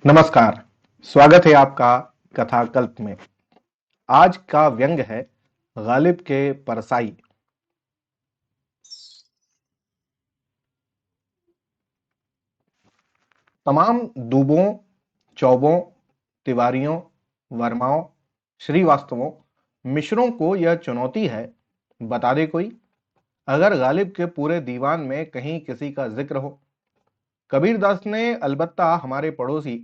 नमस्कार, स्वागत है आपका कथा कल्प में। आज का व्यंग है गालिब के परसाई। तमाम दूबों, चौबों, तिवारियों, वर्माओं, श्रीवास्तवों, मिश्रों को यह चुनौती है, बता दे कोई, अगर गालिब के पूरे दीवान में कहीं किसी का जिक्र हो। कबीरदास ने अलबत्ता हमारे पड़ोसी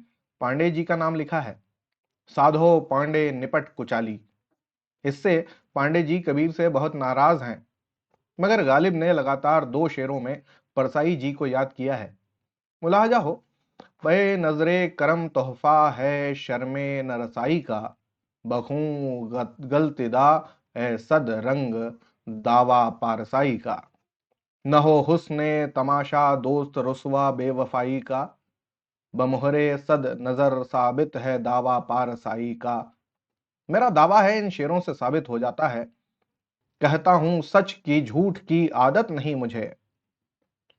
पांडे जी का नाम लिखा है। साधो पांडे निपट कुचाली। इससे पांडे जी कबीर से बहुत नाराज हैं, मगर गालिब ने लगातार 2 शेरों में परसाई जी को याद किया है। मुलाहजा हो, बे नजरे करम तोहफा है शर्मे न रसाई का, बखूं गलतिदा है सद रंग दावा पारसाई का। न हो हुस्ने तमाशा दोस्त रुसवा बेवफाई का, बमुहरे सद नजर साबित है दावा पारसाई का। मेरा दावा है इन शेरों से साबित हो जाता है, कहता हूं सच की झूठ की आदत नहीं मुझे।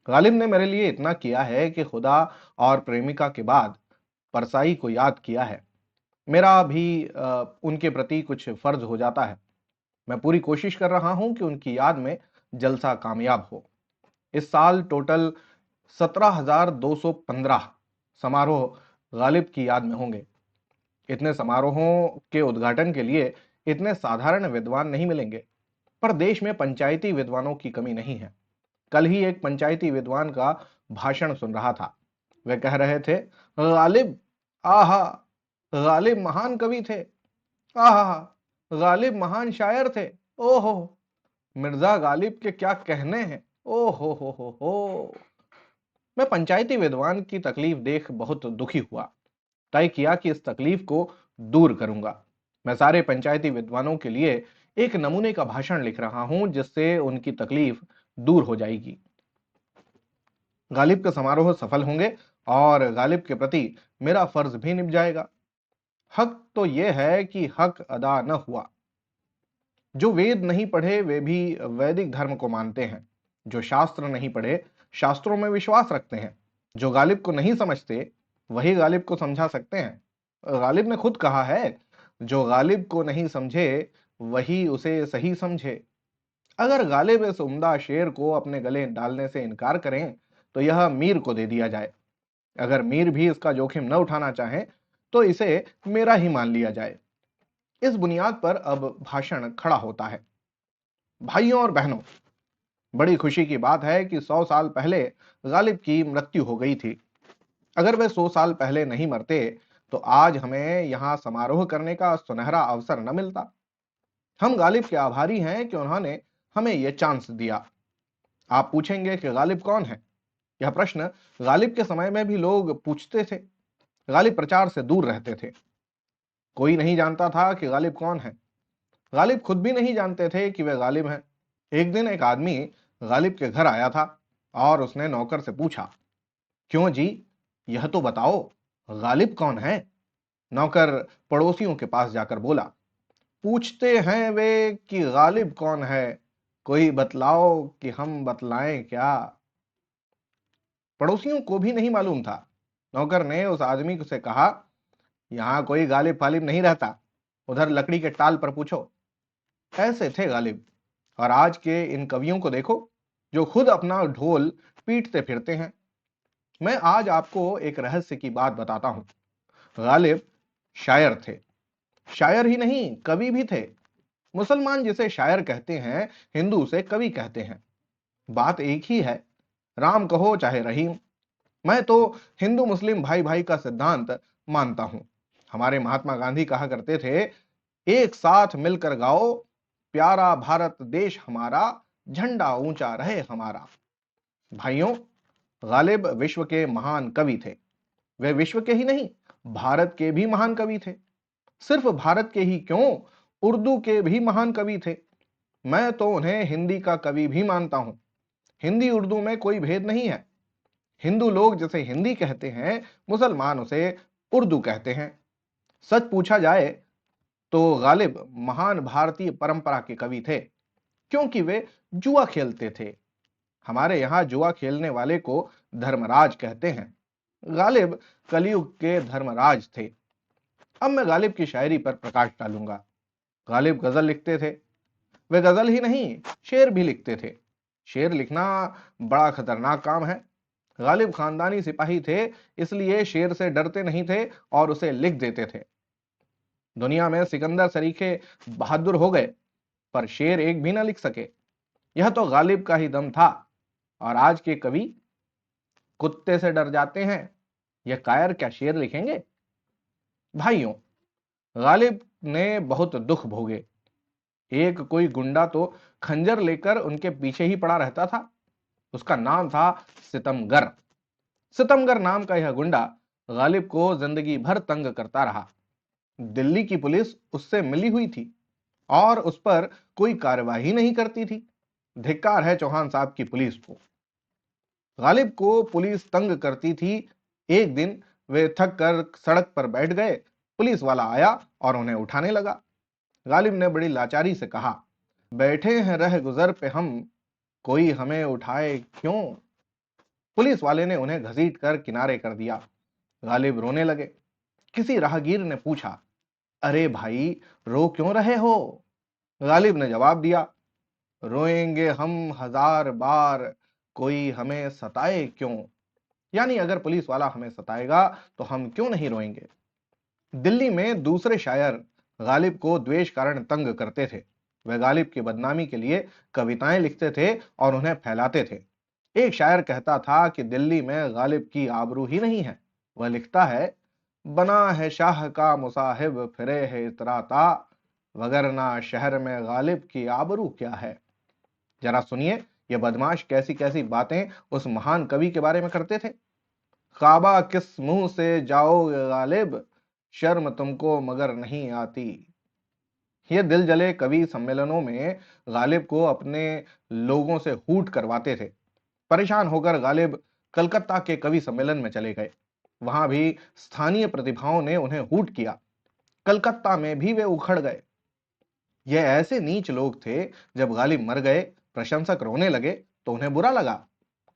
गालिब ने मेरे लिए इतना किया है कि खुदा और प्रेमिका के बाद परसाई को याद किया है। मेरा भी उनके प्रति कुछ फर्ज हो जाता है। मैं पूरी कोशिश कर रहा हूं कि उनकी याद में जलसा कामयाब हो। इस साल टोटल 17,215 समारोह गालिब की याद में होंगे। इतने समारोहों के उद्घाटन के लिए इतने साधारण विद्वान नहीं मिलेंगे, पर देश में पंचायती विद्वानों की कमी नहीं है। कल ही एक पंचायती विद्वान का भाषण सुन रहा था। वे कह रहे थे, गालिब, आहा, गालिब महान कवि थे, आहा, गालिब महान शायर थे, ओहो, मिर्जा गालिब के क्या कहने हैं, ओहो हो। मैं पंचायती विद्वान की तकलीफ देख बहुत दुखी हुआ। तय किया कि इस तकलीफ को दूर करूंगा। मैं सारे पंचायती विद्वानों के लिए एक नमूने का भाषण लिख रहा हूं, जिससे उनकी तकलीफ दूर हो जाएगी। गालिब के समारोह सफल होंगे और गालिब के प्रति मेरा फर्ज भी निभ जाएगा। हक तो यह है कि हक अदा न हुआ। जो वेद नहीं पढ़े वे भी वैदिक धर्म को मानते हैं। जो शास्त्र नहीं पढ़े शास्त्रों में विश्वास रखते हैं। जो गालिब को नहीं समझते वही गालिब को समझा सकते हैं। गालिब ने खुद कहा है, जो गालिब को नहीं समझे वही उसे सही समझे। अगर गालिब इस उम्दा शेर को अपने गले डालने से इनकार करें तो यह मीर को दे दिया जाए। अगर मीर भी इसका जोखिम न उठाना चाहे तो इसे मेरा ही मान लिया जाए। इस बुनियाद पर अब भाषण खड़ा होता है। भाइयों और बहनों, बड़ी खुशी की बात है कि 100 साल पहले गालिब की मृत्यु हो गई थी। अगर वे 100 साल पहले नहीं मरते तो आज हमें यहाँ समारोह करने का सुनहरा अवसर न मिलता। हम गालिब के आभारी हैं कि उन्होंने हमें यह चांस दिया। आप पूछेंगे कि गालिब कौन है? यह प्रश्न गालिब के समय में भी लोग पूछते थे। गालिब प्रचार से दूर रहते थे। कोई नहीं जानता था कि गालिब कौन है। गालिब खुद भी नहीं जानते थे कि वे गालिब हैं। एक दिन एक आदमी गालिब के घर आया था और उसने नौकर से पूछा, क्यों जी, यह तो बताओ, गालिब कौन है? नौकर पड़ोसियों के पास जाकर बोला, पूछते हैं वे कि गालिब कौन है, कोई बतलाओ कि हम बतलाएं क्या। पड़ोसियों को भी नहीं मालूम था। नौकर ने उस आदमी से कहा, यहां कोई गालिब फालिब नहीं रहता, उधर लकड़ी के टाल पर पूछो। ऐसे थे गालिब। और आज के इन कवियों को देखो, जो खुद अपना ढोल पीटते फिरते हैं। मैं आज आपको एक रहस्य की बात बताता हूं। गालिब शायर थे। शायर ही नहीं, कवि भी थे। मुसलमान जिसे शायर कहते हैं, हिंदू उसे कवि कहते हैं। बात एक ही है, राम कहो चाहे रहीम। मैं तो हिंदू मुस्लिम भाई भाई का सिद्धांत मानता हूं। हमारे महात्मा गांधी कहा करते थे, एक साथ मिलकर गाओ, प्यारा भारत देश हमारा, झंडा ऊंचा रहे हमारा। भाइयों, गालिब विश्व के महान कवि थे। वे विश्व के ही नहीं, भारत के भी महान कवि थे। सिर्फ भारत के ही क्यों, उर्दू के भी महान कवि थे। मैं तो उन्हें हिंदी का कवि भी मानता हूं। हिंदी उर्दू में कोई भेद नहीं है। हिंदू लोग जिसे हिंदी कहते हैं, मुसलमान उसे उर्दू कहते हैं। सच पूछा जाए तो गालिब महान भारतीय परंपरा के कवि थे, क्योंकि वे जुआ खेलते थे। हमारे यहाँ जुआ खेलने वाले को धर्मराज कहते हैं। गालिब कलयुग के धर्मराज थे। अब मैं गालिब की शायरी पर प्रकाश डालूंगा। गालिब गजल लिखते थे। वे गजल ही नहीं, शेर भी लिखते थे। शेर लिखना बड़ा खतरनाक काम है। गालिब खानदानी सिपाही थे, इसलिए शेर से डरते नहीं थे और उसे लिख देते थे। दुनिया में सिकंदर सरीखे बहादुर हो गए, पर शेर एक भी ना लिख सके। यह तो गालिब का ही दम था। और आज के कवि कुत्ते से डर जाते हैं, यह कायर क्या शेर लिखेंगे? भाइयों, गालिब ने बहुत दुख भोगे। एक कोई गुंडा तो खंजर लेकर उनके पीछे ही पड़ा रहता था। उसका नाम था सितमगर। सितमगर नाम का यह गुंडा गालिब को जिंदगी भर तंग करता रहा। दिल्ली की पुलिस उससे मिली हुई थी और उस पर कोई कार्यवाही नहीं करती थी। धिक्कार है चौहान साहब की पुलिस को। गालिब को पुलिस तंग करती थी। एक दिन वे थक कर सड़क पर बैठ गए। पुलिस वाला आया और उन्हें उठाने लगा। गालिब ने बड़ी लाचारी से कहा, बैठे हैं रह गुजर पे हम, कोई हमें उठाए क्यों? पुलिस वाले ने उन्हें घसीट कर किनारे कर दिया। गालिब रोने लगे। किसी राहगीर ने पूछा, अरे भाई, रो क्यों रहे हो? गालिब ने जवाब दिया, रोएंगे हम हजार बार, कोई हमें सताए क्यों? यानी अगर पुलिस वाला हमें सताएगा तो हम क्यों नहीं रोएंगे। दिल्ली में दूसरे शायर गालिब को द्वेष कारण तंग करते थे। वे गालिब की बदनामी के लिए कविताएं लिखते थे और उन्हें फैलाते थे। एक शायर कहता था कि दिल्ली में गालिब की आबरू ही नहीं है। वह लिखता है, बना है शाह का मुसाहिब फिरे है इतराता, वगरना शहर में गालिब की आबरू क्या है। जरा सुनिए, ये बदमाश कैसी कैसी बातें उस महान कवि के बारे में करते थे। काबा किस मुंह से जाओगे गालिब, शर्म तुमको मगर नहीं आती। ये दिल जले कवि सम्मेलनों में गालिब को अपने लोगों से हूट करवाते थे। परेशान होकर गालिब कलकत्ता के कवि सम्मेलन में चले गए। वहां भी स्थानीय प्रतिभाओं ने उन्हें हूट किया। कलकत्ता में भी वे उखड़ गए। ये ऐसे नीच लोग थे। जब गालिब मर गए, प्रशंसक रोने लगे तो उन्हें बुरा लगा।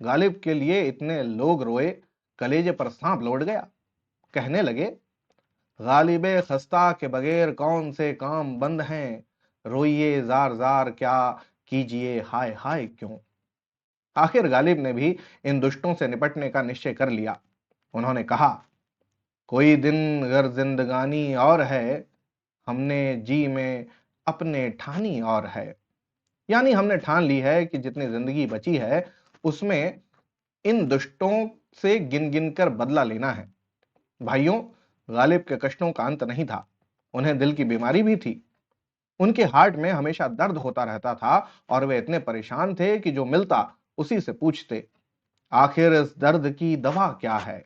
गालिब के लिए इतने लोग रोए, कलेजे पर सांप लौट गया। कहने लगे, गालिबे खस्ता के बगैर कौन से काम बंद हैं, रोइए जार जार क्या कीजिए हाय हाय क्यों। आखिर गालिब ने भी इन दुष्टों से निपटने का निश्चय कर लिया। उन्होंने कहा, कोई दिन अगर जिंदगानी और है, हमने जी में अपने ठानी और है। यानी हमने ठान ली है कि जितनी जिंदगी बची है उसमें इन दुष्टों से गिन गिन कर बदला लेना है। भाइयों, गालिब के कष्टों का अंत नहीं था। उन्हें दिल की बीमारी भी थी। उनके हार्ट में हमेशा दर्द होता रहता था और वे इतने परेशान थे कि जो मिलता उसी से पूछते, आखिर इस दर्द की दवा क्या है।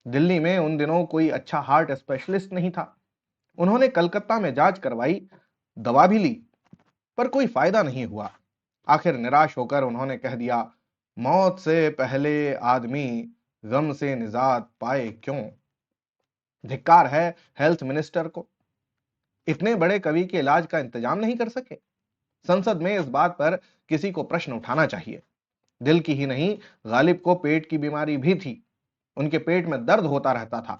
दिल्ली में उन दिनों कोई अच्छा हार्ट स्पेशलिस्ट नहीं था। उन्होंने कलकत्ता में जांच करवाई, दवा भी ली, पर कोई फायदा नहीं हुआ। आखिर निराश होकर उन्होंने कह दिया, मौत से पहले आदमी गम से निजात पाए क्यों। धिक्कार है हेल्थ मिनिस्टर को। इतने बड़े कवि के इलाज का इंतजाम नहीं कर सके। संसद में इस बात पर किसी को प्रश्न उठाना चाहिए। दिल की ही नहीं, गालिब को पेट की बीमारी भी थी। उनके पेट में दर्द होता रहता था।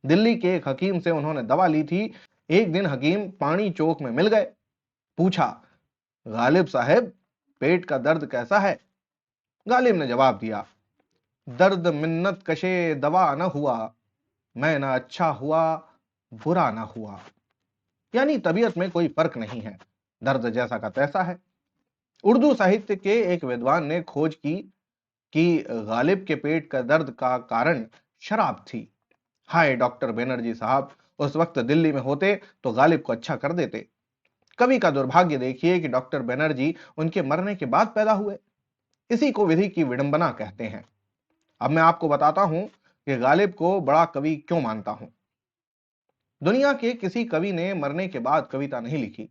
दिल्ली के एक हकीम से उन्होंने दवा ली थी। एक दिन हकीम पानी चौक में मिल गए। पूछा, गालिब साहब, पेट का दर्द कैसा है? गालिब ने जवाब दिया, दर्द मिन्नत कशे दवा न हुआ, मैं ना अच्छा हुआ बुरा ना हुआ। यानी तबीयत में कोई फर्क नहीं है, दर्द जैसा का तैसा है। उर्दू साहित्य के एक विद्वान ने खोज की कि गालिब के पेट का दर्द का कारण शराब थी। हाय डॉक्टर बनर्जी साहब, उस वक्त दिल्ली में होते तो गालिब को अच्छा कर देते। कवि का दुर्भाग्य देखिए कि डॉक्टर बनर्जी उनके मरने के बाद पैदा हुए। इसी को विधि की विडंबना कहते हैं। अब मैं आपको बताता हूं कि गालिब को बड़ा कवि क्यों मानता हूं। दुनिया के किसी कवि ने मरने के बाद कविता नहीं लिखी।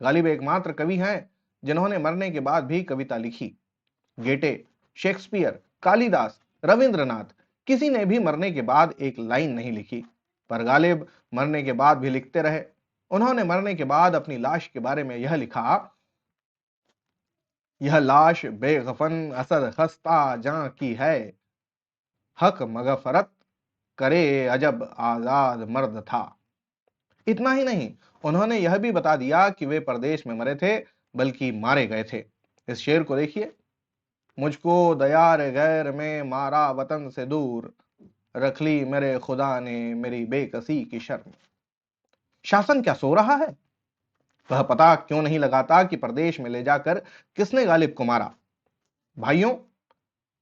गालिब एकमात्र कवि हैं जिन्होंने मरने के बाद भी कविता लिखी। गेटे, शेक्सपियर, कालिदास, रविंद्रनाथ, किसी ने भी मरने के बाद एक लाइन नहीं लिखी। पर गालिब मरने के बाद भी लिखते रहे। उन्होंने मरने के बाद अपनी लाश के बारे में यह लिखा, यह लाश बेगफन असद खस्ता जहां की है, हक मगफरत करे अजब आजाद मर्द था। इतना ही नहीं, उन्होंने यह भी बता दिया कि वे परदेश में मरे थे, बल्कि मारे गए थे। इस शेर को देखिए। मुझको दयार गैर में मारा वतन से दूर, रख ली मेरे खुदा ने मेरी बेकसी की शर्म। शासन क्या सो रहा है? वह पता क्यों नहीं लगाता कि प्रदेश में ले जाकर किसने गालिब को मारा? भाइयों,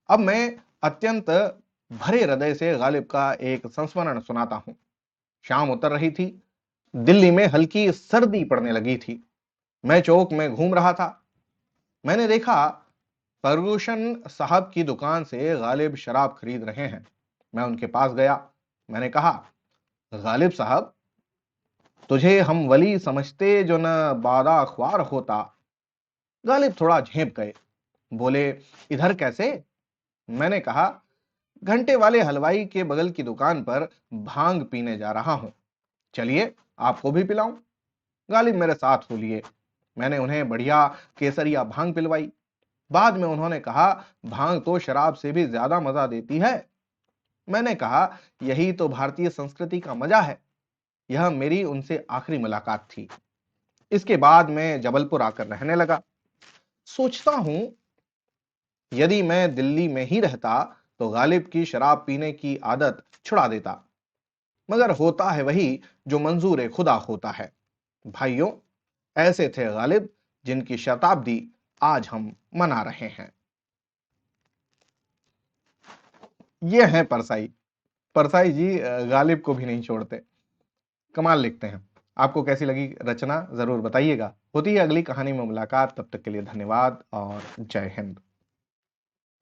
अब मैं अत्यंत भरे हृदय से गालिब का एक संस्मरण सुनाता हूं। शाम उतर रही थी। दिल्ली में हल्की सर्दी पड़ने लगी थी। मैं चौक में घूम रहा था। मैंने देखा फर्गूसन साहब की दुकान से गालिब शराब खरीद रहे हैं। मैं उनके पास गया। मैंने कहा, गालिब साहब, तुझे हम वली समझते जो न बादा अखबार होता। गालिब थोड़ा झेप गए। बोले, इधर कैसे? मैंने कहा, घंटे वाले हलवाई के बगल की दुकान पर भांग पीने जा रहा हूं। चलिए, आपको भी पिलाऊं। गालिब मेरे साथ हो लिए। मैंने उन्हें बढ़िया केसरिया भांग पिलवाई। बाद में उन्होंने कहा, भांग तो शराब से भी ज्यादा मजा देती है। मैंने कहा, यही तो भारतीय संस्कृति का मजा है। यह मेरी उनसे आखिरी मुलाकात थी। इसके बाद मैं जबलपुर आकर रहने लगा। सोचता हूं, यदि मैं दिल्ली में ही रहता तो गालिब की शराब पीने की आदत छुड़ा देता। मगर होता है वही जो मंजूर खुदा होता है। भाइयों, ऐसे थे गालिब जिनकी शताब्दी आज हम मना रहे हैं। ये हैं परसाई। परसाई जी गालिब को भी नहीं छोड़ते। कमाल लिखते हैं। आपको कैसी लगी रचना जरूर बताइएगा। होती है अगली कहानी में मुलाकात। तब तक के लिए धन्यवाद और जय हिंद।